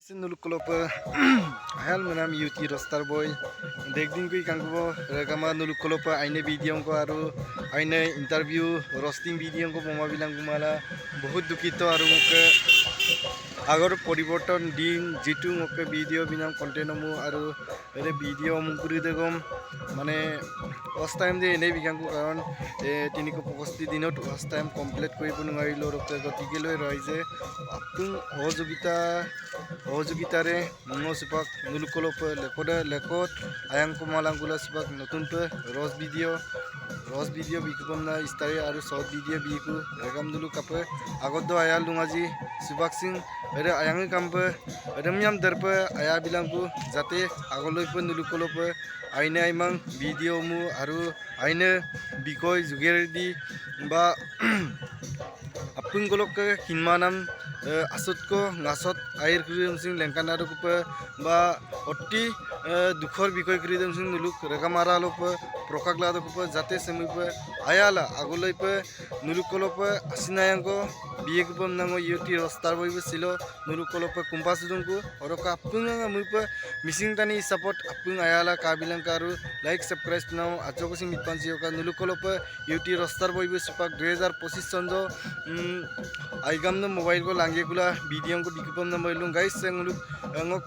Nuluk kolopa hal menam yuti rostar boy dek din kui kanggo rekama nuluk kolopa aine video ko aru aine interview roasting video ko mama bilang gumala বহুত দুঃখিত আৰু মোক আগৰ পৰিৱৰ্তন দিন যেটো মোক ভিডিঅ' বিনাম কন্টেন্ট মু আৰু এৰে ভিডিঅ' মুকুৰি দেগম মানে ফাৰ্ষ্ট টাইম যে এনে বিকাংকু কাৰণ 365 দিনত ফাৰ্ষ্ট টাইম কমপ্লিট কৰিব নোৱাৰিলো গতিকে লৈ ৰাইজে আপুন সহযোগিতাৰে মনসুপাক নুলুকলপ লেকত আয়াংকু মালাংগুলা সুপাক নতুনকৈ ৰস ভিডিঅ' বিকুম না ইষ্টাৰে আৰু শৰ্ট ভিডিঅ' বিকু ৰেগাম দুলু কাপে আগত আয়াল দুঙাজি সুপাক সিং এৰে আয়াং কাম্পে এদমিয়াম দৰপে আয়া বিলাংকু যাতে আগলৈ নুলুকলপ আইনে আইমাং ভিডিঅ' মু আৰু আইনে বিষয় যোগেদি বা আপুনগলক কিনমানাম আসতকো নাচত আইৰ ক্ৰিম সিং লেংকানাৰ কুপে বা অতি দুখৰ বিষয় ক্ৰিম সিং নুলুক ৰেগামাৰা লপ প্ৰকাগলাদ কুপে যাতে সেমিপে আয়ালা আগলৈপে নুলুকলপ আসিনায়াংক বিয়ে কুপম নাঙো ইউটি ৰস্তাৰ বইবে ছিল নুলুকলপ কুম্পাসুদংকু অৰকা আপুন মুইপে মিসিং টানি সাপোৰ্ট আপুন আয়ালা কাবিলাংকা আৰু লাইক সাবস্ক্ৰাইব নাও আজকসি মিতপানজিওকা নুলুকলপ ইউটি ৰস্তাৰ বইবে সুপাক 2025 চন্দ आइगामनो मोबाइल को लांगे गुला वीडियो को बिकुपम न मोइलुं गाइस सेंगलुक ngok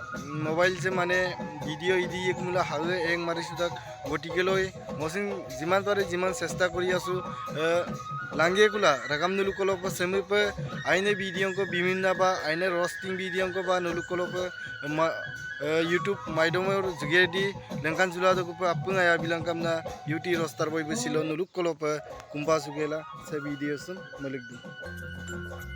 मोबाइल से माने वीडियो इदि एक मुला हावे एक मारि सुदाक गटिके लय मसिन जिमान पारे जिमान चेष्टा करि आसु लांगे गुला रागाम नुलुकलप सेमिप आइने वीडियो को बिमिन्ना बा आइने रोस्टिंग वीडियो को बा नुलुकलप YouTube माइदमर जुगेदि लेंकान जुला दको आपुन आया बिलांकामना यूटी रोस्टार बय बसिलो नुलुकलप कुंबा सुगेला से वीडियो सुन मलिक दी